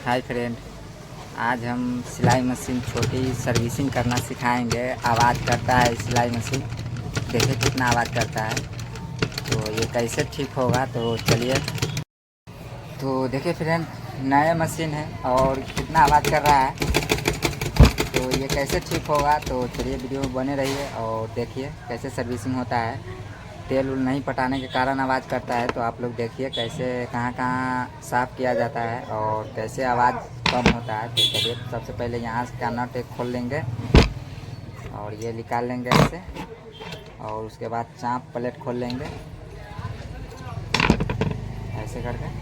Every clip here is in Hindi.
हाय फ्रेंड, आज हम सिलाई मशीन छोटी सर्विसिंग करना सिखाएंगे। आवाज़ करता है सिलाई मशीन, देखिए कितना आवाज़ करता है। तो ये कैसे ठीक होगा, तो चलिए। तो देखिए फ्रेंड, नया मशीन है और कितना आवाज़ कर रहा है। तो ये कैसे ठीक होगा, तो चलिए वीडियो में बने रहिए और देखिए कैसे सर्विसिंग होता है। तेल उल नहीं पटाने के कारण आवाज़ करता है, तो आप लोग देखिए कैसे कहाँ कहाँ साफ़ किया जाता है और कैसे आवाज़ कम होता है। तो चलिए सबसे पहले यहाँ का नट एक खोल लेंगे और ये निकाल लेंगे ऐसे, और उसके बाद चाँप प्लेट खोल लेंगे ऐसे करके।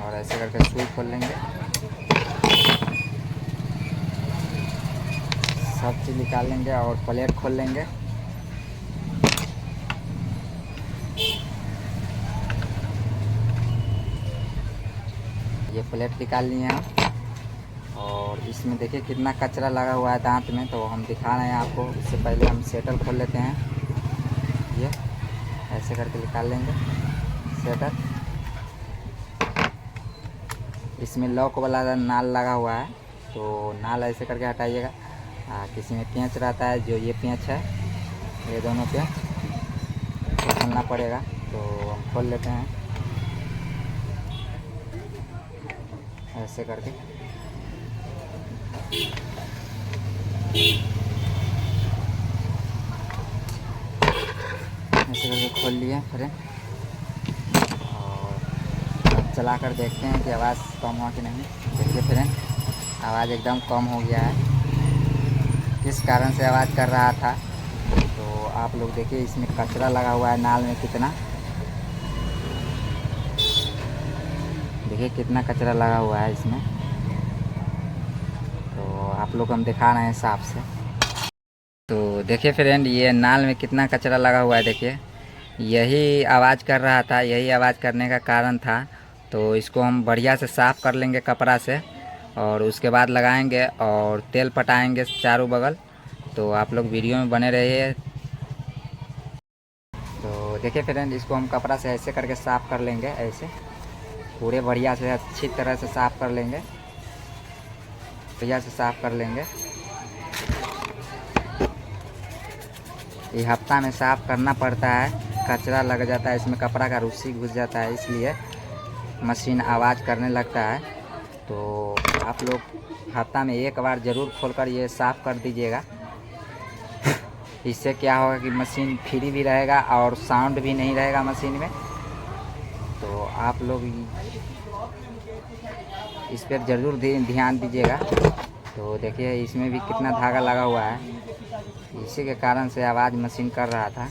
और ऐसे करके सुई खोल लेंगे, सब चीज़ निकाल लेंगे और प्लेट खोल लेंगे। ये प्लेट निकाल लिए हैं और इसमें देखिए कितना कचरा लगा हुआ है दांत में, तो हम दिखा रहे हैं आपको। उससे पहले हम सेटल खोल लेते हैं। ये ऐसे करके निकाल लेंगे सेटल। इसमें लॉक वाला नाल लगा हुआ है, तो नाल ऐसे करके हटाइएगा। किसी में पेंच रहता है, जो ये पेंच है, ये दोनों पेंच तो खोलना पड़ेगा। तो हम खोल लेते हैं ऐसे करके। ऐसे करके खोल लिए फ्रेंड, और अब चला कर देखते हैं कि आवाज़ कम हुआ कि नहीं। देखिए फ्रेंड, आवाज़ एकदम कम हो गया है। किस कारण से आवाज़ कर रहा था, तो आप लोग देखिए इसमें कचरा लगा हुआ है नाल में कितना। देखिए कितना कचरा लगा हुआ है इसमें, तो आप लोग हम दिखा रहे हैं साफ से। तो देखिए फ्रेंड, ये नाल में कितना कचरा लगा हुआ है। देखिए यही आवाज़ कर रहा था, यही आवाज़ करने का कारण था। तो इसको हम बढ़िया से साफ़ कर लेंगे कपड़ा से, और उसके बाद लगाएंगे और तेल पटाएंगे चारों बगल। तो आप लोग वीडियो में बने रहिए। तो देखिए फ्रेंड, इसको हम कपड़ा से ऐसे करके साफ़ कर लेंगे, ऐसे पूरे बढ़िया से अच्छी तरह से साफ़ कर लेंगे, बढ़िया से साफ़ कर लेंगे। ये हफ्ता में साफ़ करना पड़ता है, कचरा लग जाता है इसमें, कपड़ा का रूसी घुस जाता है, इसलिए मशीन आवाज़ करने लगता है। तो आप लोग हफ्ता में एक बार ज़रूर खोलकर ये साफ़ कर दीजिएगा। इससे क्या होगा कि मशीन फ्री भी रहेगा और साउंड भी नहीं रहेगा मशीन में। तो आप लोग इस पर ज़रूर ध्यान दीजिएगा। तो देखिए इसमें भी कितना धागा लगा हुआ है, इसी के कारण से आवाज़ मशीन कर रहा था।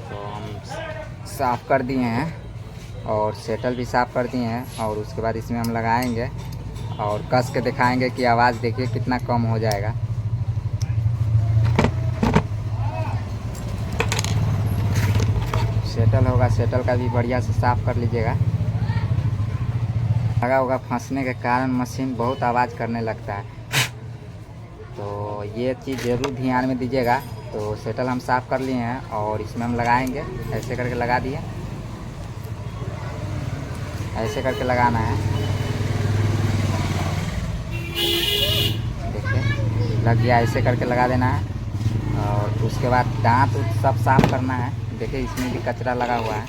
तो हम साफ़ कर दिए हैं और सेटल भी साफ़ कर दिए हैं, और उसके बाद इसमें हम लगाएंगे और कस के दिखाएंगे कि आवाज़ देखिए कितना कम हो जाएगा। सेटल होगा, सेटल का भी बढ़िया से साफ़ कर लीजिएगा। लगा होगा फंसने के कारण मशीन बहुत आवाज़ करने लगता है, तो ये चीज़ ज़रूर ध्यान में दीजिएगा। तो सेटल हम साफ़ कर लिए हैं और इसमें हम लगाएंगे, ऐसे करके लगा दिए, ऐसे करके लगाना है। देखिए लग गया, ऐसे करके लगा देना है। और उसके बाद दांत सब साफ़ करना है। देखिए इसमें भी कचरा लगा हुआ है।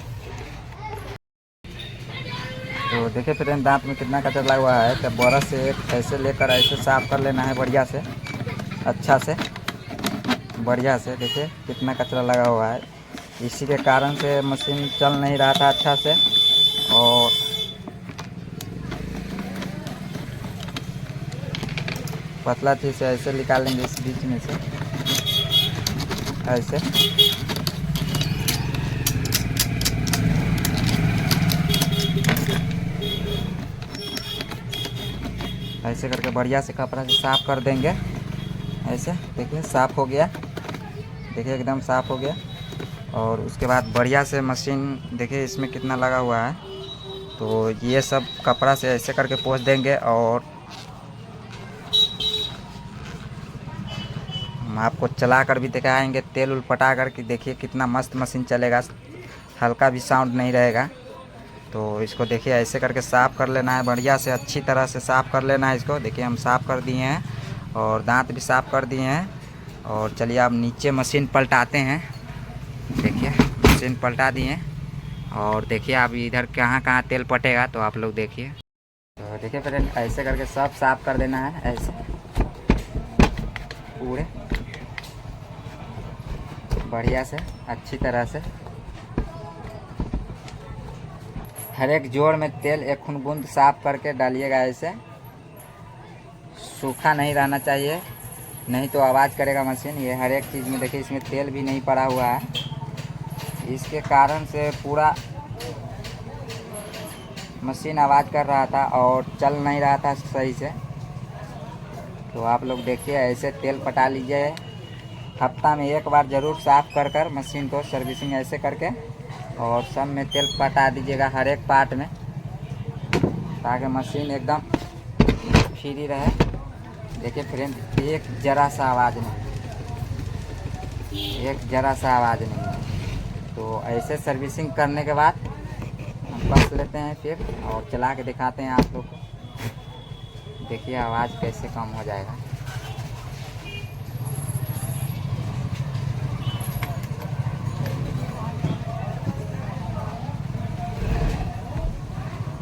तो देखिए फ्रेंड, दांत में कितना कचरा लगा हुआ है। तो ब्रश से एक ऐसे लेकर ऐसे साफ़ कर लेना है बढ़िया से, अच्छा से, बढ़िया से। देखिए कितना कचरा लगा हुआ है, इसी के कारण से मशीन चल नहीं रहा था अच्छा से। और पतला चीज़ से ऐसे निकाल लेंगे इस बीच में से, ऐसे। ऐसे करके बढ़िया से कपड़ा से साफ़ कर देंगे ऐसे। देखिए साफ़ हो गया, देखिए एकदम साफ़ हो गया। और उसके बाद बढ़िया से मशीन, देखिए इसमें कितना लगा हुआ है। तो ये सब कपड़ा से ऐसे करके पोंछ देंगे, और हम आपको चला कर भी दिखाएंगे तेल उल पटा कर कि देखिए कितना मस्त मशीन चलेगा। हल्का भी साउंड नहीं रहेगा। तो इसको देखिए ऐसे करके साफ़ कर लेना है, बढ़िया से अच्छी तरह से साफ़ कर लेना है इसको। देखिए हम साफ़ कर दिए हैं और दांत भी साफ़ कर दिए हैं। और चलिए अब नीचे मशीन पलटाते हैं। देखिए मशीन पलटा दिए और देखिए अब इधर कहाँ कहाँ तेल पटेगा तो आप लोग देखिए। तो देखिए फ्रेंड ऐसे करके सब साफ़ कर देना है, ऐसे पूरे बढ़िया से अच्छी तरह से। हर एक जोड़ में तेल एक बूंद साफ करके डालिएगा। ऐसे सूखा नहीं रहना चाहिए, नहीं तो आवाज़ करेगा मशीन। ये हर एक चीज़ में देखिए इसमें तेल भी नहीं पड़ा हुआ है, इसके कारण से पूरा मशीन आवाज़ कर रहा था और चल नहीं रहा था सही से। तो आप लोग देखिए ऐसे तेल पटा लीजिए। हफ्ता में एक बार ज़रूर साफ़ कर मशीन को सर्विसिंग ऐसे करके और सब में तेल पटा दीजिएगा हर एक पार्ट में, ताकि मशीन एकदम फ्री रहे। देखिए फ्रेंड एक ज़रा सा आवाज़ नहीं, एक ज़रा सा आवाज़ नहीं है। तो ऐसे सर्विसिंग करने के बाद हम कस लेते हैं फिर और चला के दिखाते हैं आप लोग को। देखिए आवाज़ कैसे कम हो जाएगा।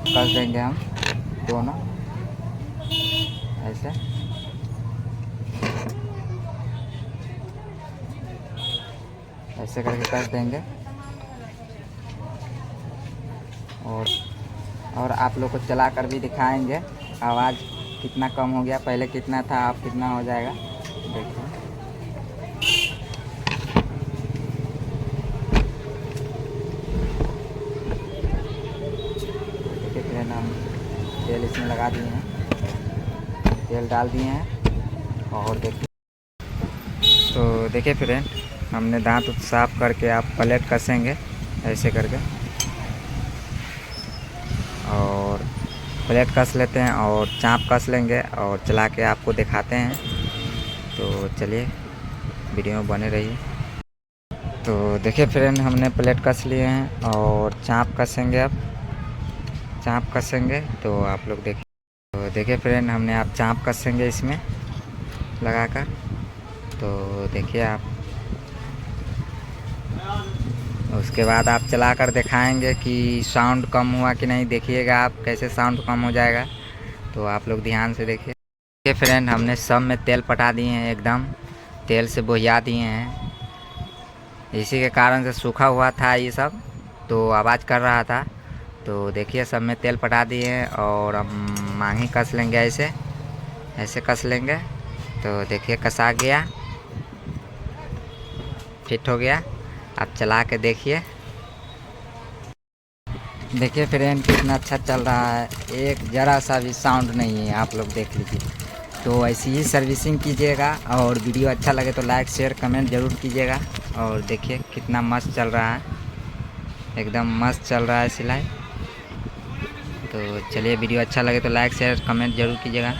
कस देंगे हम दोनों ऐसे। ऐसे करके कस देंगे और आप लोग को चला कर भी दिखाएंगे आवाज़ कितना कम हो गया। पहले कितना था अब कितना हो जाएगा देखिए। देखिए फ्रेंड हम तेल इसमें लगा दिए हैं, तेल डाल दिए हैं और देखिए। तो देखिए फ्रेंड हमने दांत साफ करके आप प्लेट कसेंगे ऐसे करके और प्लेट कस लेते हैं और चाँप कस लेंगे और चला के आपको दिखाते हैं। तो चलिए वीडियो में बने रहिए। तो देखिए फ्रेंड हमने प्लेट कस लिए हैं और चाँप कसेंगे। अब चाँप कसेंगे तो आप लोग देखिए। तो देखिए फ्रेंड हमने आप चाँप कसेंगे इसमें लगाकर। तो देखिए आप उसके बाद आप चला कर दिखाएंगे कि साउंड कम हुआ कि नहीं। देखिएगा आप कैसे साउंड कम हो जाएगा, तो आप लोग ध्यान से देखिए। देखिए फ्रेंड हमने सब में तेल पटा दिए हैं, एकदम तेल से बोहिया दिए हैं। इसी के कारण से सूखा हुआ था ये सब, तो आवाज़ कर रहा था। तो देखिए सब में तेल पटा दिए हैं और हम मांगी कस लेंगे, ऐसे ऐसे कस लेंगे। तो देखिए कसा गया, फिट हो गया। आप चला के देखिए। देखिए फ्रेंड कितना अच्छा चल रहा है, एक ज़रा सा भी साउंड नहीं है, आप लोग देख लीजिए। तो ऐसी ही सर्विसिंग कीजिएगा और वीडियो अच्छा लगे तो लाइक शेयर कमेंट ज़रूर कीजिएगा। और देखिए कितना मस्त चल रहा है, एकदम मस्त चल रहा है सिलाई। तो चलिए वीडियो अच्छा लगे तो लाइक शेयर कमेंट ज़रूर कीजिएगा।